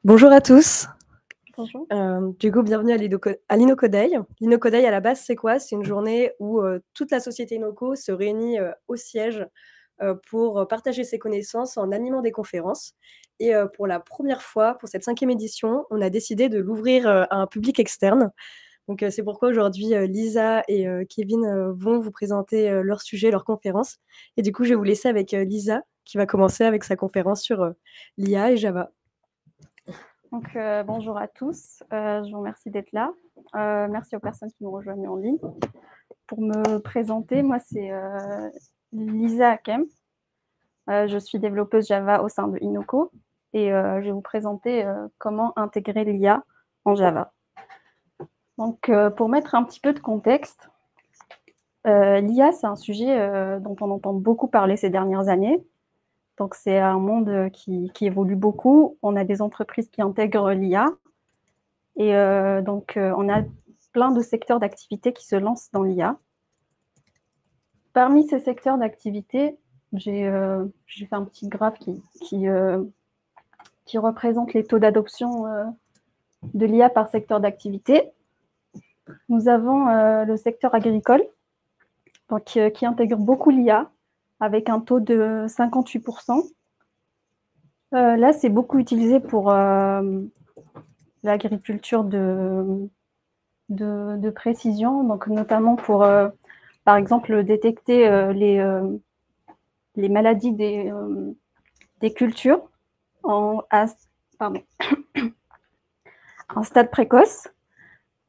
Bonjour à tous. Bonjour. Du coup, bienvenue à l'Innocoday. L'Innocoday, à la base, c'est quoi? C'est une journée où toute la société Innoco se réunit au siège pour partager ses connaissances en animant des conférences. Et pour la première fois, pour cette 5e édition, on a décidé de l'ouvrir à un public externe. Donc c'est pourquoi aujourd'hui, Lisa et Kevin vont vous présenter leur sujet, leur conférence. Et du coup, je vais vous laisser avec Lisa, qui va commencer avec sa conférence sur l'IA et Java. Donc, bonjour à tous, je vous remercie d'être là. Merci aux personnes qui nous rejoignent en ligne. Pour me présenter, moi c'est Lisa Hakem. Je suis développeuse Java au sein de Innoco et je vais vous présenter comment intégrer l'IA en Java. Donc, pour mettre un petit peu de contexte, l'IA c'est un sujet dont on entend beaucoup parler ces dernières années. Donc, c'est un monde qui évolue beaucoup. On a des entreprises qui intègrent l'IA. Et donc, on a plein de secteurs d'activité qui se lancent dans l'IA. Parmi ces secteurs d'activité, j'ai fait un petit graphe qui représente les taux d'adoption de l'IA par secteur d'activité. Nous avons le secteur agricole, donc, qui intègre beaucoup l'IA, avec un taux de 58%. Là, c'est beaucoup utilisé pour l'agriculture de précision, donc notamment pour, par exemple, détecter les maladies des cultures en stade précoce.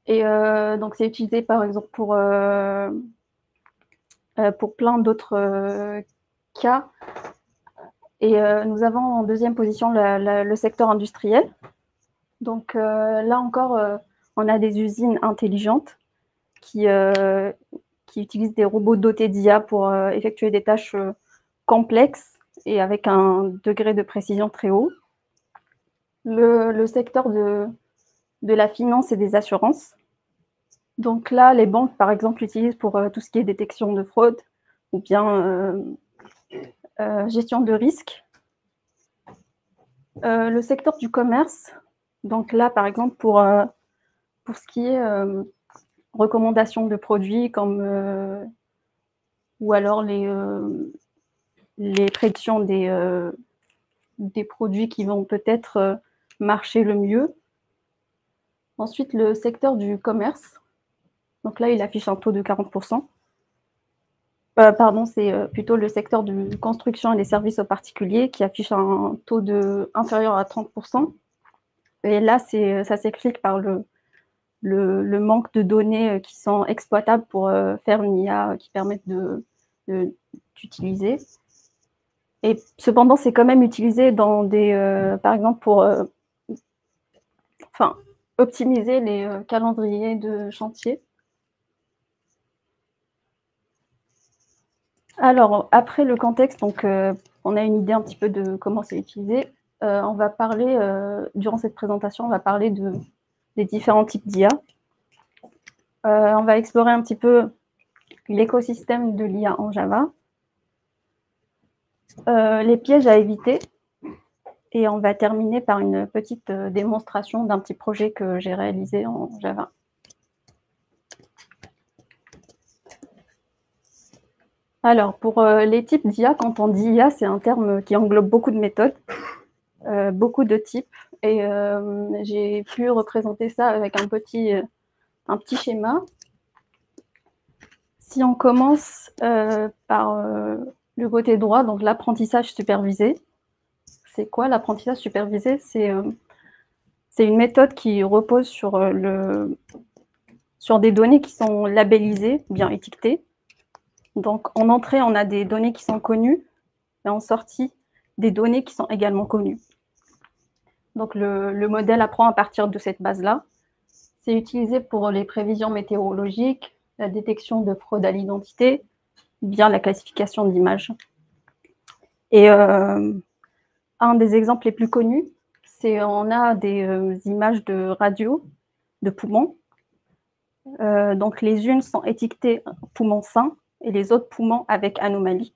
Et donc, c'est utilisé, par exemple, pour plein d'autres cas. Et nous avons en deuxième position le secteur industriel. Donc là encore, on a des usines intelligentes qui utilisent des robots dotés d'IA pour effectuer des tâches complexes et avec un degré de précision très haut. Le secteur de la finance et des assurances. Donc là, les banques, par exemple, l'utilisent pour tout ce qui est détection de fraude ou bien gestion de risque. Le secteur du commerce, donc là, par exemple, pour ce qui est recommandations de produits comme ou alors les prédictions des produits qui vont peut-être marcher le mieux. Ensuite, le secteur du commerce. Donc là, il affiche un taux de 40%. Pardon, c'est plutôt le secteur de construction et des services aux particuliers qui affiche un taux inférieur à 30%. Et là, ça s'explique par le manque de données qui sont exploitables pour faire une IA qui permette d'utiliser. Et cependant, c'est quand même utilisé dans par exemple, pour optimiser les calendriers de chantier. Alors, après le contexte, donc, on a une idée un petit peu de comment c'est utilisé. On va parler, durant cette présentation, on va parler des différents types d'IA. On va explorer un petit peu l'écosystème de l'IA en Java, les pièges à éviter, et on va terminer par une petite démonstration d'un petit projet que j'ai réalisé en Java. Alors, pour les types d'IA, quand on dit IA, c'est un terme qui englobe beaucoup de méthodes, beaucoup de types, et j'ai pu représenter ça avec un petit schéma. Si on commence par le côté droit, donc l'apprentissage supervisé. C'est quoi l'apprentissage supervisé? C'est une méthode qui repose sur des données qui sont labellisées, bien étiquetées. Donc, en entrée, on a des données qui sont connues, et en sortie, des données qui sont également connues. Donc, le modèle apprend à partir de cette base-là. C'est utilisé pour les prévisions météorologiques, la détection de fraude à l'identité, bien la classification d'images. Et un des exemples les plus connus, c'est on a des images de radio, de poumons, Donc, les unes sont étiquetées poumons sains et les autres poumons avec anomalie.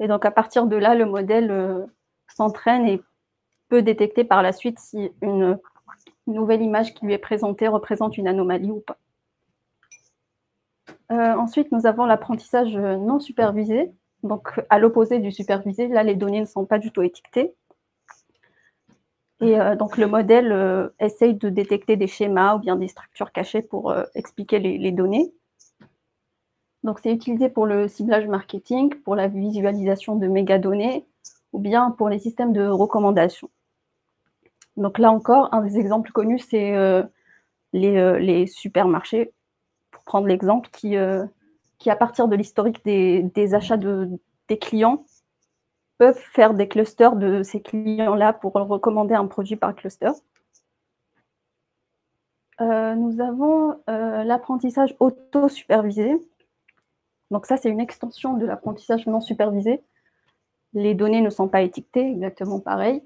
Et donc, à partir de là, le modèle s'entraîne et peut détecter par la suite si une nouvelle image qui lui est présentée représente une anomalie ou pas. Ensuite, nous avons l'apprentissage non supervisé. Donc, à l'opposé du supervisé, là, les données ne sont pas du tout étiquetées. Et donc, le modèle essaye de détecter des schémas ou bien des structures cachées pour expliquer les données. Donc, c'est utilisé pour le ciblage marketing, pour la visualisation de mégadonnées ou bien pour les systèmes de recommandation. Donc là encore, un des exemples connus, c'est les supermarchés, pour prendre l'exemple, qui, à partir de l'historique des achats des clients, peuvent faire des clusters de ces clients-là pour recommander un produit par cluster. Nous avons l'apprentissage auto-supervisé. Donc ça, c'est une extension de l'apprentissage non supervisé. Les données ne sont pas étiquetées, exactement pareil.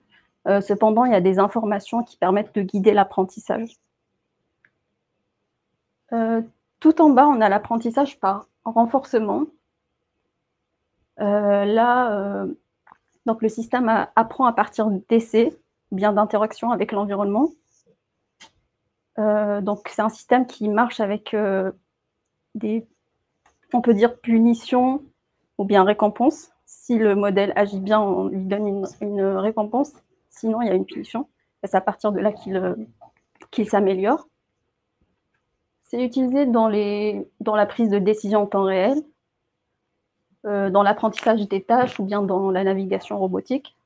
Cependant, il y a des informations qui permettent de guider l'apprentissage. Tout en bas, on a l'apprentissage par renforcement. Donc le système apprend à partir d'essais, bien d'interactions avec l'environnement. Donc c'est un système qui marche avec on peut dire, punitions ou bien récompenses. Si le modèle agit bien, on lui donne une récompense. Sinon, il y a une punition. Et c'est à partir de là qu'il s'améliore. C'est utilisé dans la prise de décision en temps réel, dans l'apprentissage des tâches ou bien dans la navigation robotique.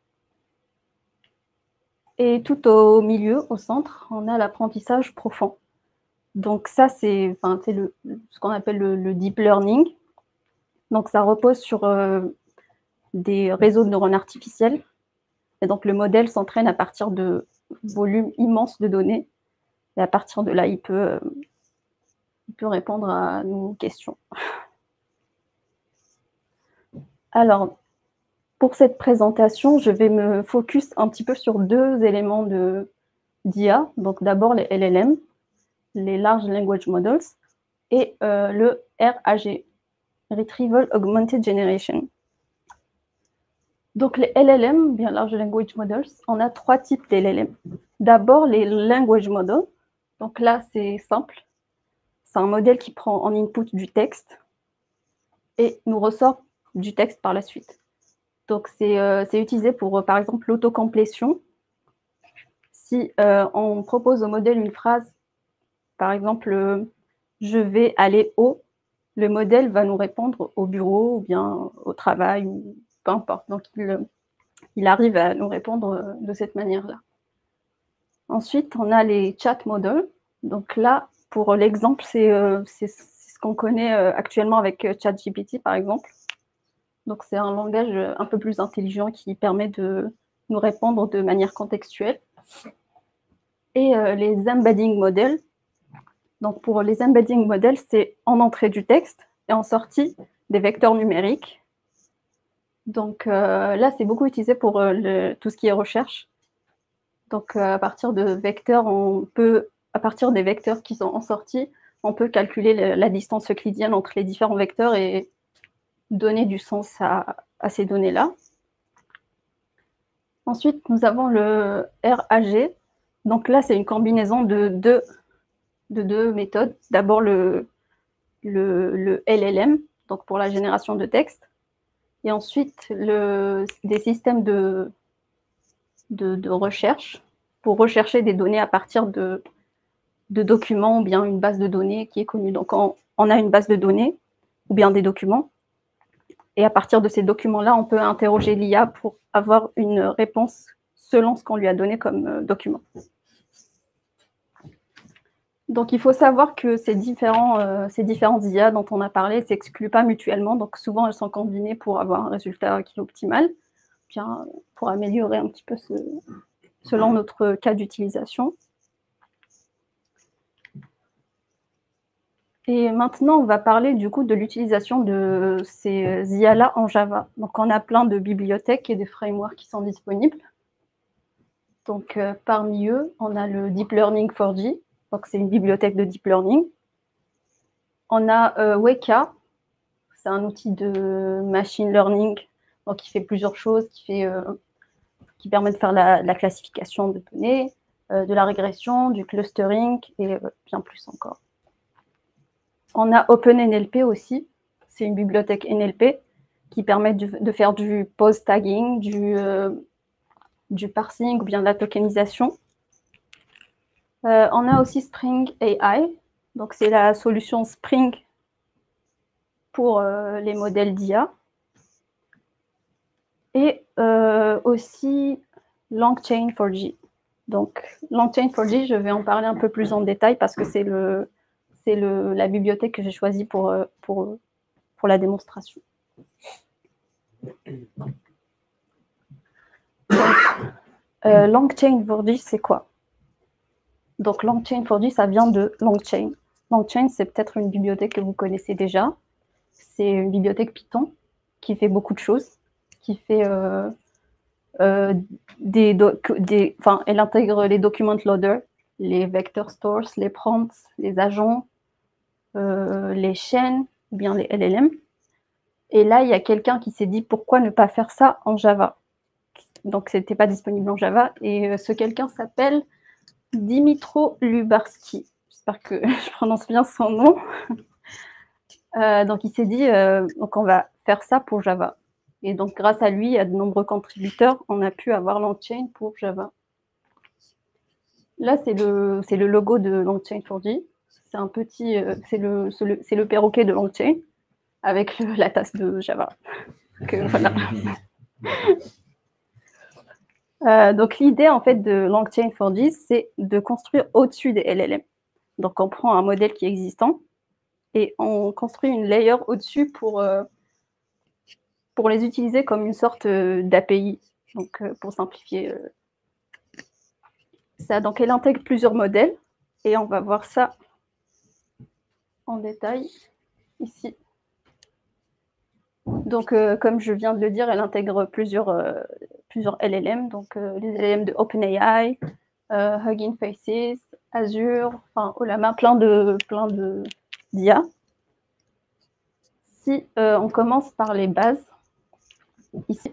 Et tout au milieu, au centre, on a l'apprentissage profond. Donc ça, c'est ce qu'on appelle le deep learning. Donc ça repose sur des réseaux de neurones artificiels. Et donc le modèle s'entraîne à partir de volumes immenses de données. Et à partir de là, il peut répondre à nos questions. Alors, pour cette présentation, je vais me focus un petit peu sur deux éléments d'IA. Donc d'abord les LLM, les Large Language Models, et le RAG, Retrieval Augmented Generation. Donc les LLM, bien Large Language Models, on a trois types d'LLM. D'abord les Language Models. Donc là, c'est simple. C'est un modèle qui prend en input du texte et nous ressort du texte par la suite. Donc c'est utilisé pour, par exemple, l'autocomplétion. Si on propose au modèle une phrase, par exemple, je vais aller au, le modèle va nous répondre au bureau ou bien au travail, ou peu importe. Donc, il arrive à nous répondre de cette manière-là. Ensuite, on a les chat models. Donc là, pour l'exemple, c'est ce qu'on connaît actuellement avec ChatGPT, par exemple. Donc, c'est un langage un peu plus intelligent qui permet de nous répondre de manière contextuelle. Et les embedding models. Donc, pour les embedding models, c'est en entrée du texte et en sortie des vecteurs numériques. Donc, là, c'est beaucoup utilisé pour tout ce qui est recherche. Donc, à partir de vecteurs, à partir des vecteurs qui sont en sortie, on peut calculer la distance euclidienne entre les différents vecteurs et donner du sens à ces données-là. Ensuite, nous avons le RAG. Donc là, c'est une combinaison de deux méthodes. D'abord, le LLM, donc pour la génération de texte. Et ensuite, des systèmes de recherche pour rechercher des données à partir de documents ou bien une base de données qui est connue. Donc, on a une base de données ou bien des documents. Et à partir de ces documents-là, on peut interroger l'IA pour avoir une réponse selon ce qu'on lui a donné comme document. Donc, il faut savoir que ces différentes IA dont on a parlé ne s'excluent pas mutuellement. Donc, souvent, elles sont combinées pour avoir un résultat qui est optimal, bien, pour améliorer un petit peu selon notre cas d'utilisation. Et maintenant, on va parler du coup de l'utilisation de ces IA-là en Java. Donc, on a plein de bibliothèques et de frameworks qui sont disponibles. Donc, parmi eux, on a le Deep Learning 4G. Donc, c'est une bibliothèque de Deep Learning. On a Weka, c'est un outil de machine learning, donc qui fait plusieurs choses, qui permet de faire la classification de données, de la régression, du clustering et bien plus encore. On a OpenNLP aussi, c'est une bibliothèque NLP qui permet de faire du pose tagging, du parsing ou bien de la tokenisation. On a aussi Spring AI, donc c'est la solution Spring pour les modèles d'IA. Et aussi LangChain4j. Donc LangChain4j, je vais en parler un peu plus en détail parce que c'est la bibliothèque que j'ai choisie pour la démonstration. LangChain4j, c'est quoi? Donc LangChain4j, ça vient de LangChain. LangChain, c'est peut-être une bibliothèque que vous connaissez déjà. C'est une bibliothèque Python qui fait beaucoup de choses, qui fait elle intègre les document loaders, les vector stores, les prompts, les agents, les chaînes, ou bien les LLM. Et là, il y a quelqu'un qui s'est dit pourquoi ne pas faire ça en Java. Donc, c'était pas disponible en Java. Et ce quelqu'un s'appelle Dimitro Lubarski. J'espère que je prononce bien son nom. Donc, il s'est dit, donc on va faire ça pour Java. Et donc, grâce à lui, à de nombreux contributeurs, on a pu avoir LangChain pour Java. Là, c'est le logo de LangChain4j. C'est un petit, c'est le perroquet de LangChain avec la tasse de Java. Donc, voilà. Donc, l'idée, en fait, de LangChain4j, c'est de construire au-dessus des LLM. Donc, on prend un modèle qui est existant et on construit une layer au-dessus pour les utiliser comme une sorte d'API, donc pour simplifier ça. Donc, elle intègre plusieurs modèles et on va voir ça en détail ici. Donc, comme je viens de le dire, elle intègre plusieurs LLM, donc les LLM de OpenAI, Hugging Faces, Azure, enfin, Ollama, plein d'IA. Si on commence par les bases, ici,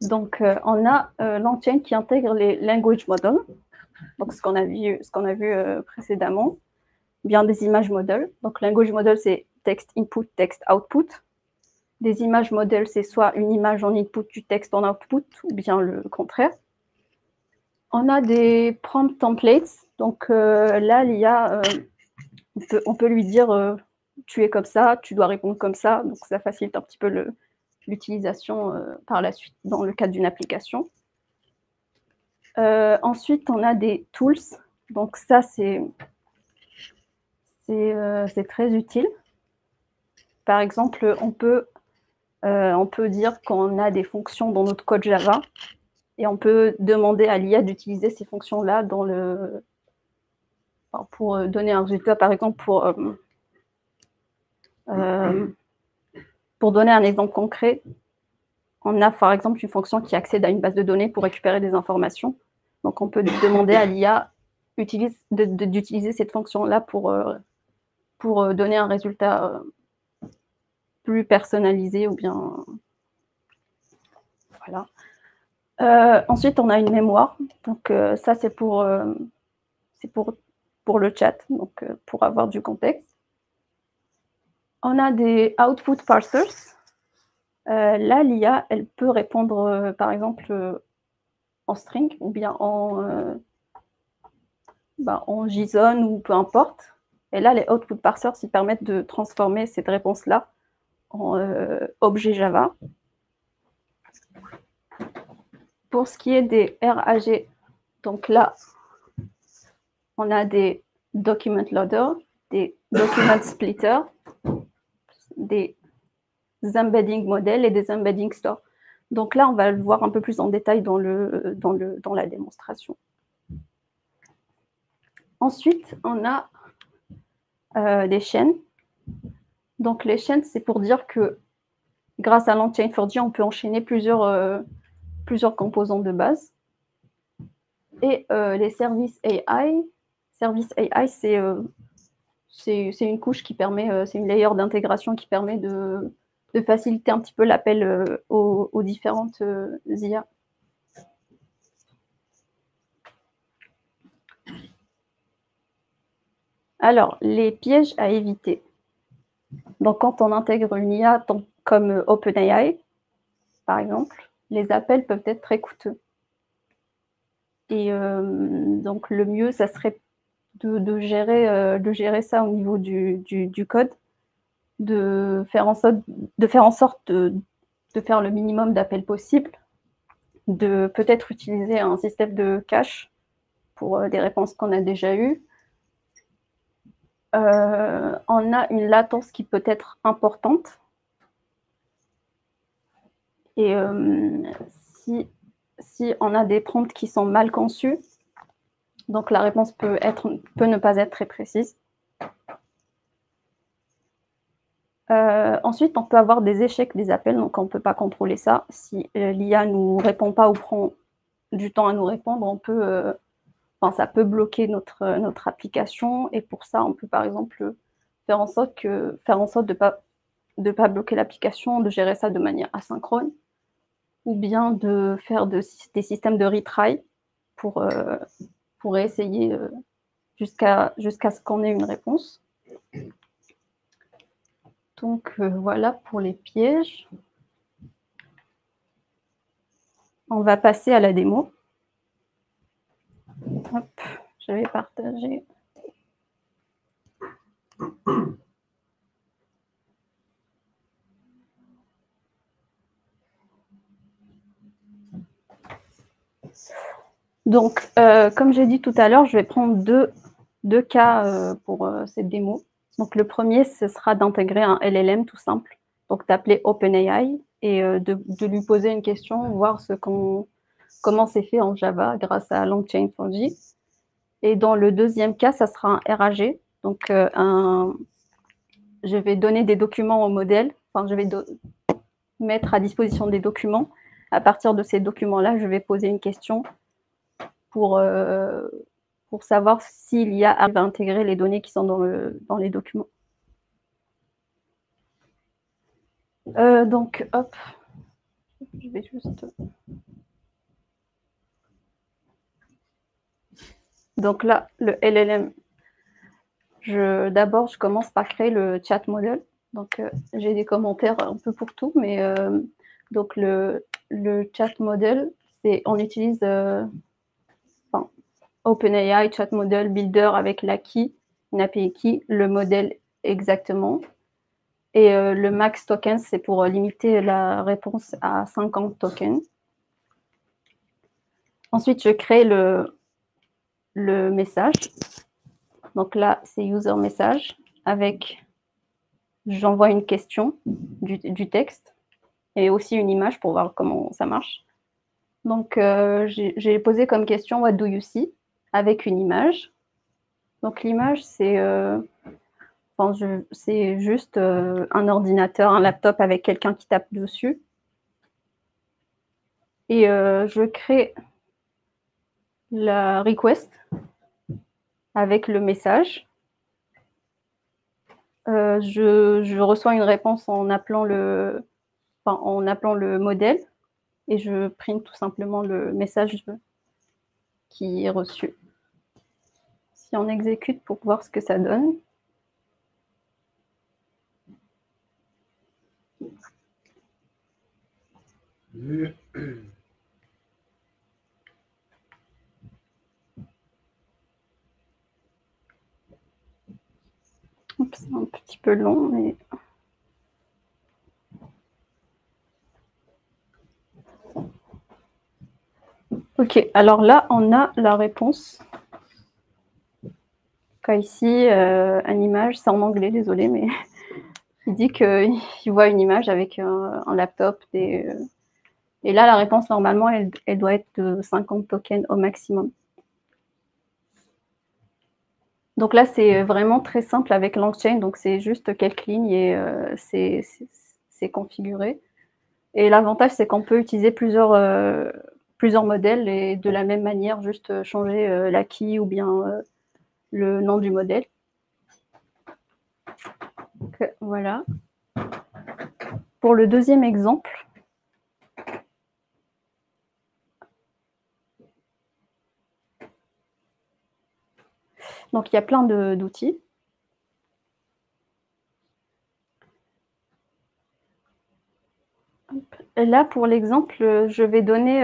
donc on a LangChain qui intègre les language models, donc ce qu'on a vu précédemment, bien des images modèles. Donc language model, c'est text input, text output. Des images modèles, c'est soit une image en input, du texte en output, ou bien le contraire. On a des prompt templates. Donc là, l'IA, on peut lui dire tu es comme ça, tu dois répondre comme ça. Donc ça facilite un petit peu l'utilisation par la suite dans le cadre d'une application. Ensuite, on a des tools. Donc ça, c'est très utile. Par exemple, on peut dire qu'on a des fonctions dans notre code Java et on peut demander à l'IA d'utiliser ces fonctions-là pour donner un résultat, par exemple, pour donner un exemple concret. On a, par exemple, une fonction qui accède à une base de données pour récupérer des informations. Donc, on peut demander à l'IA d'utiliser cette fonction-là pour donner un résultat plus personnalisé ou bien... Voilà. Ensuite, on a une mémoire. Donc, ça, c'est pour le chat, donc pour avoir du contexte. On a des output parsers. Là, l'IA, elle peut répondre, par exemple, en string ou bien en JSON ou peu importe. Et là, les output parsers, ils permettent de transformer cette réponse-là en objet Java. Pour ce qui est des RAG, donc là, on a des document loaders, des document splitters, des embedding models et des embedding stores. Donc là, on va le voir un peu plus en détail dans la démonstration. Ensuite, on a des chaînes. Donc les chaînes, c'est pour dire que grâce à LangChain4j, on peut enchaîner plusieurs composants de base. Et les services AI, c'est c'est une couche qui permet, c'est une layer d'intégration qui permet de faciliter un petit peu l'appel aux différentes IA. Alors, les pièges à éviter. Donc, quand on intègre une IA comme OpenAI, par exemple, les appels peuvent être très coûteux. Et donc, le mieux, ça serait de gérer ça au niveau du code, de faire en sorte de faire le minimum d'appels possible, de peut-être utiliser un système de cache pour des réponses qu'on a déjà eues. On a une latence qui peut être importante. Et si on a des prompts qui sont mal conçus, donc la réponse peut ne pas être très précise. Ensuite, on peut avoir des échecs des appels, donc on ne peut pas contrôler ça. Si l'IA ne nous répond pas ou prend du temps à nous répondre, ça peut bloquer notre application. Et pour ça, on peut par exemple faire en sorte de ne pas bloquer l'application, de gérer ça de manière asynchrone, ou bien de faire des systèmes de retry pour essayer jusqu'à ce qu'on ait une réponse. Donc voilà pour les pièges. On va passer à la démo. Hop, je vais partager. Donc, comme j'ai dit tout à l'heure, je vais prendre deux cas pour cette démo. Donc, le premier, ce sera d'intégrer un LLM tout simple, donc d'appeler OpenAI et de lui poser une question, voir comment c'est fait en Java grâce à LangChain4j. Et dans le deuxième cas, ça sera un RAG. Donc, je vais donner des documents au modèle. Enfin, je vais mettre à disposition des documents. À partir de ces documents-là, je vais poser une question pour savoir si l'IA arrive à intégrer les données qui sont dans les documents. Donc, hop, je vais juste... Donc là, le LLM, d'abord, je commence par créer le chat model. Donc, j'ai des commentaires un peu pour tout, mais donc le chat model, on utilise OpenAI Chat Model Builder avec l'AKI, une API key, le modèle exactement. Et le max token, c'est pour limiter la réponse à 50 tokens. Ensuite, je crée le message. Donc là, c'est user message avec, j'envoie une question du texte et aussi une image pour voir comment ça marche. Donc, j'ai posé comme question, what do you see? Avec une image. Donc, l'image, c'est juste un ordinateur, un laptop avec quelqu'un qui tape dessus. Et je crée la request avec le message. Je reçois une réponse en appelant le modèle et je print tout simplement le message qui est reçu. Si on exécute pour voir ce que ça donne. C'est un petit peu long, mais... Ok, alors là, on a la réponse. Ici, une image, c'est en anglais, désolé, mais il dit qu'il voit une image avec un laptop. Et là, la réponse, normalement, elle doit être de 50 tokens au maximum. Donc là, c'est vraiment très simple avec LangChain. Donc, c'est juste quelques lignes et c'est configuré. Et l'avantage, c'est qu'on peut utiliser plusieurs modèles et de la même manière, juste changer la key ou bien le nom du modèle. Donc, voilà. Pour le deuxième exemple, donc il y a plein d'outils. Là, pour l'exemple, je vais donner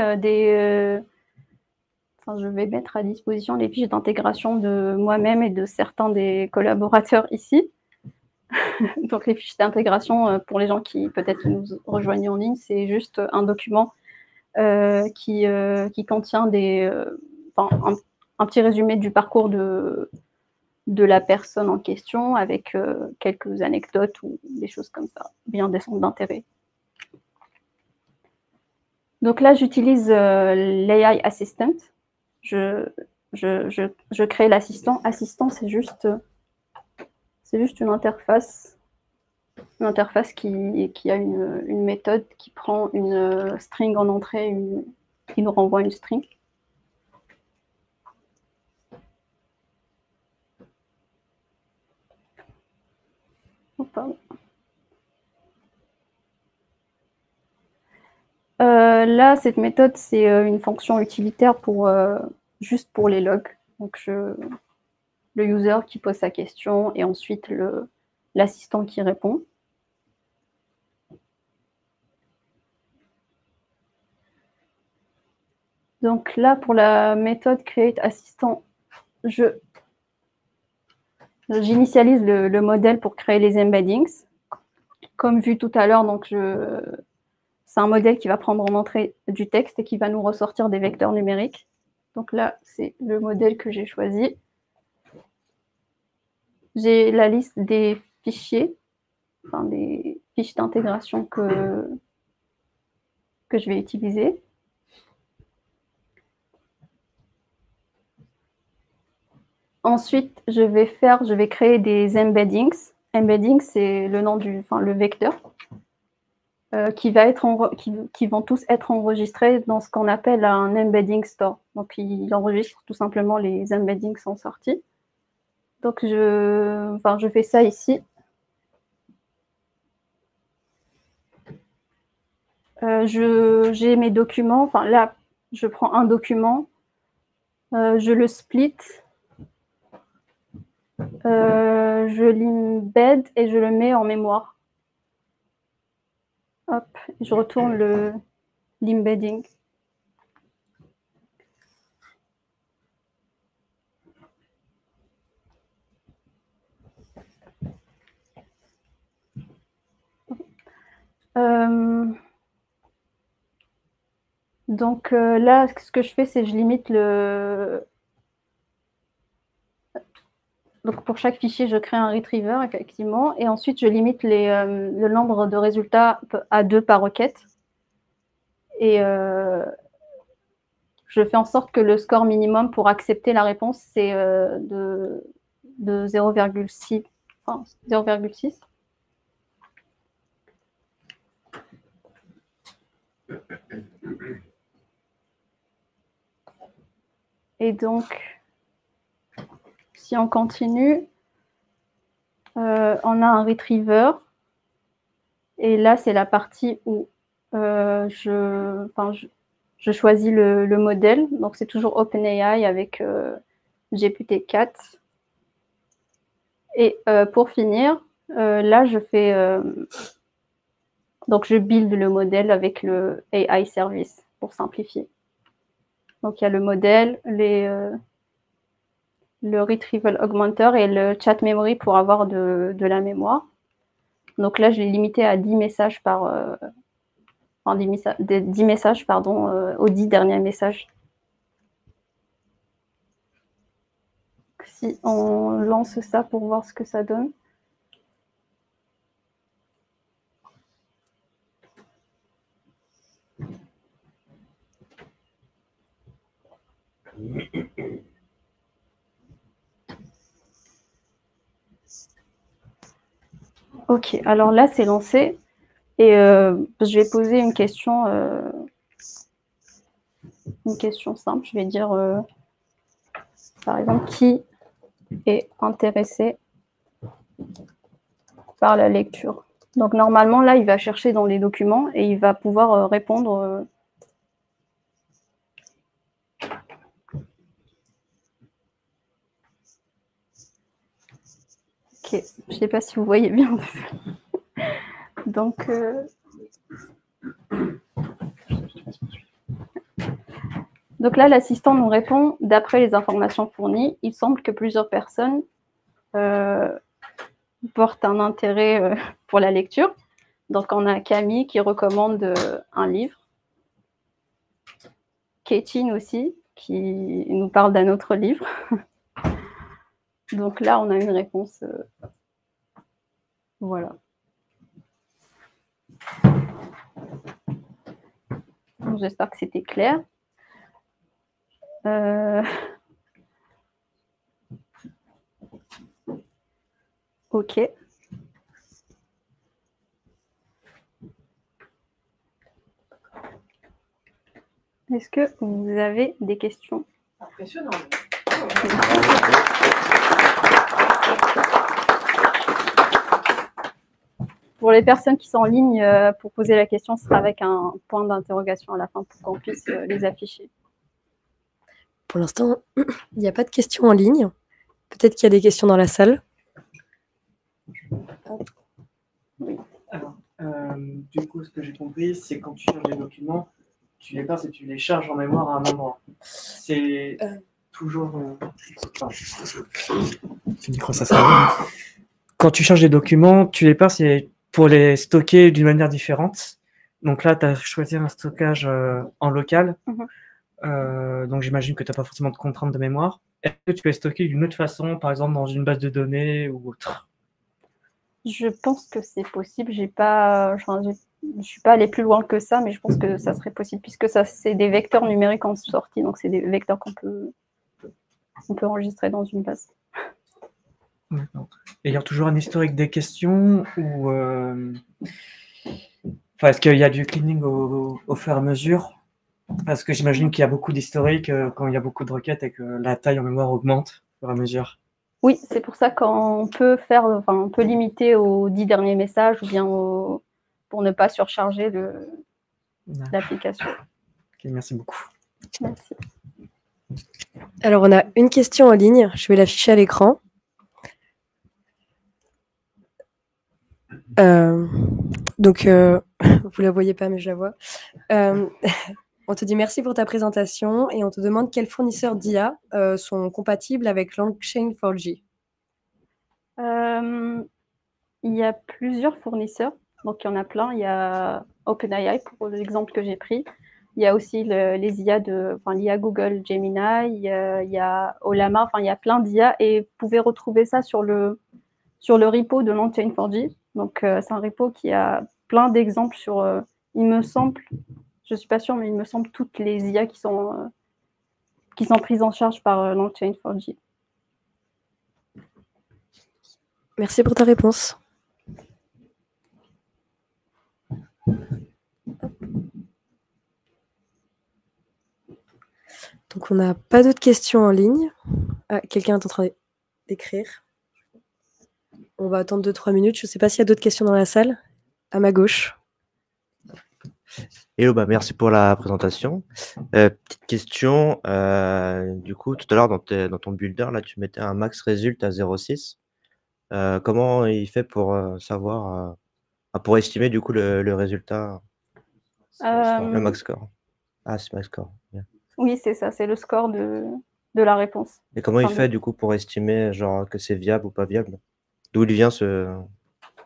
je vais mettre à disposition les fiches d'intégration de moi-même et de certains des collaborateurs ici. Donc, les fiches d'intégration, pour les gens qui peut-être nous rejoignent en ligne, c'est juste un document qui contient un petit résumé du parcours de la personne en question avec quelques anecdotes ou des choses comme ça, bien des centres d'intérêt. Donc là, j'utilise l'AI Assistant. Je crée l'assistant. Assistant, c'est juste une interface qui a une méthode qui prend une string en entrée, qui nous renvoie une string. Oh, pardon. Là, cette méthode, c'est une fonction utilitaire juste pour les logs. Donc, le user qui pose sa question et ensuite l'assistant qui répond. Donc là, pour la méthode create assistant, j'initialise le modèle pour créer les embeddings. Comme vu tout à l'heure, donc c'est un modèle qui va prendre en entrée du texte et qui va nous ressortir des vecteurs numériques. Donc là, c'est le modèle que j'ai choisi. J'ai la liste des fichiers, des fiches d'intégration que je vais utiliser. Ensuite, je vais créer des embeddings. Embedding, c'est le nom le vecteur, qui vont tous être enregistrés dans ce qu'on appelle un embedding store. Donc, il enregistre tout simplement les embeddings en sortie. Donc, je fais ça ici. J'ai mes documents. Là, je prends un document, je le split, je l'embed et je le mets en mémoire. Hop, je retourne l'embedding. Donc là, ce que je fais, c'est que je limite Donc pour chaque fichier, je crée un retriever, effectivement, et ensuite je limite le nombre de résultats à 2 par requête. Et je fais en sorte que le score minimum pour accepter la réponse, c'est de 0,6. Enfin, 0,6. Et donc, si on continue, on a un retriever. Et là, c'est la partie où je choisis le modèle. Donc, c'est toujours OpenAI avec GPT-4. Et pour finir, là, je fais... donc, je build le modèle avec le AI service pour simplifier. Donc, il y a le modèle, le retrieval augmenter et le chat memory pour avoir de la mémoire. Donc là, je l'ai limité à 10 messages par... 10 messages, pardon, aux 10 derniers messages. Si on lance ça pour voir ce que ça donne. Ok, alors là, c'est lancé. Et je vais poser une question simple. Je vais dire, par exemple, qui est intéressé par la lecture. Donc normalement, là, il va chercher dans les documents et il va pouvoir répondre. Ok, je ne sais pas si vous voyez bien. Donc, là, l'assistant nous répond, d'après les informations fournies, il semble que plusieurs personnes portent un intérêt pour la lecture. Donc, on a Camille qui recommande un livre. Kétine aussi, qui nous parle d'un autre livre. Donc là, on a une réponse. Voilà. J'espère que c'était clair. Ok. Est-ce que vous avez des questions? Impressionnant. Pour les personnes qui sont en ligne, pour poser la question, ce sera avec un point d'interrogation à la fin pour qu'on puisse les afficher. Pour l'instant, il n'y a pas de questions en ligne. Peut-être qu'il y a des questions dans la salle. Oui. Alors, du coup, ce que j'ai compris, c'est quand tu cherches des documents, tu les passes et tu les charges en mémoire à un endroit. C'est toujours. Quand tu charges des documents, tu les passes et pour les stocker d'une manière différente. Donc là, tu as choisi un stockage en local. Donc j'imagine que tu n'as pas forcément de contraintes de mémoire. Est-ce que tu peux les stocker d'une autre façon, par exemple dans une base de données ou autre? Je pense que c'est possible. Je ne suis pas allée plus loin que ça, mais je pense que ça serait possible, puisque ça, c'est des vecteurs numériques en sortie, donc c'est des vecteurs qu'on peut enregistrer dans une base. D'accord. Et il y a toujours un historique des questions ou est-ce qu'il y a du cleaning au fur et à mesure? Parce que j'imagine qu'il y a beaucoup d'historique quand il y a beaucoup de requêtes et que la taille en mémoire augmente au fur et à mesure. Oui, c'est pour ça qu'on peut on peut limiter aux 10 derniers messages ou bien pour ne pas surcharger l'application. Okay, merci beaucoup. Merci. Alors, on a une question en ligne. Je vais l'afficher à l'écran. Donc, vous la voyez pas, mais je la vois. On te dit merci pour ta présentation et on te demande quels fournisseurs d'IA sont compatibles avec LangChain 4G. Il y a plusieurs fournisseurs, donc il y en a plein. Il y a OpenAI pour l'exemple que j'ai pris. Il y a aussi les IA l'IA Google Gemini, il y a Ollama, il y a plein d'IA et vous pouvez retrouver ça sur le repo de LangChain 4G. Donc c'est un repo qui a plein d'exemples sur, il me semble, je ne suis pas sûre, mais il me semble toutes les IA qui sont prises en charge par LangChain 4G. Merci pour ta réponse. Donc, on n'a pas d'autres questions en ligne. Ah, quelqu'un est en train d'écrire. On va attendre 2-3 minutes. Je ne sais pas s'il y a d'autres questions dans la salle. À ma gauche. Hello, merci pour la présentation. Petite question, du coup, tout à l'heure dans ton builder, là, tu mettais un max result à 0,6. Comment il fait pour savoir, pour estimer du coup le résultat, le max score? Ah, c'est max score. Bien. Oui, c'est ça, c'est le score de la réponse. Et comment il fait du coup pour estimer genre que c'est viable ou pas viable? D'où il vient ce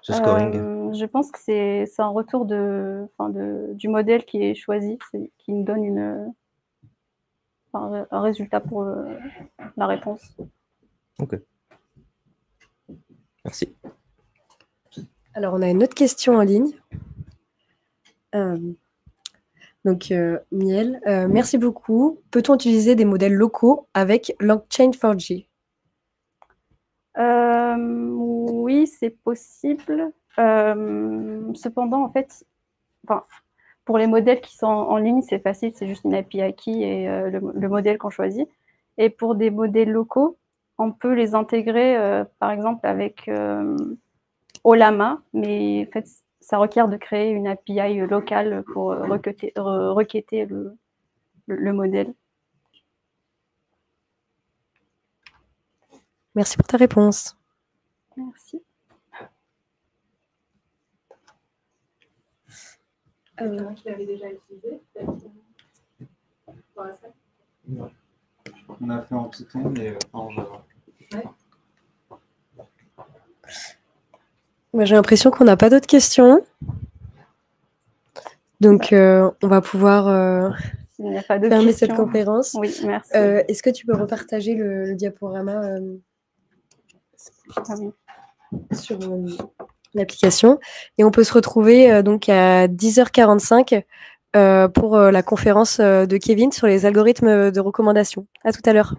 scoring? Je pense que c'est un retour du modèle qui est choisi, qui nous donne un résultat pour la réponse. Ok. Merci. Alors, on a une autre question en ligne. Donc, Miel, merci beaucoup. Peut-on utiliser des modèles locaux avec LangChain 4G? Oui, c'est possible. Cependant, en fait, pour les modèles qui sont en ligne, c'est facile, c'est juste une API key et le modèle qu'on choisit. Et pour des modèles locaux, on peut les intégrer, par exemple, avec Ollama, mais en fait, ça requiert de créer une API locale pour requêter le modèle. Merci pour ta réponse. Merci. Qui l'avait déjà utilisé, Ouais. On a fait en Python et pas en Java. Ouais. Moi, j'ai l'impression qu'on n'a pas d'autres questions. Donc, on va pouvoir S'il n'y a pas de fermer questions. cette conférence. Oui, merci. Est-ce que tu peux repartager le diaporama Ah oui. sur l'application? Et on peut se retrouver donc à 10h45 pour la conférence de Kevin sur les algorithmes de recommandation. À tout à l'heure.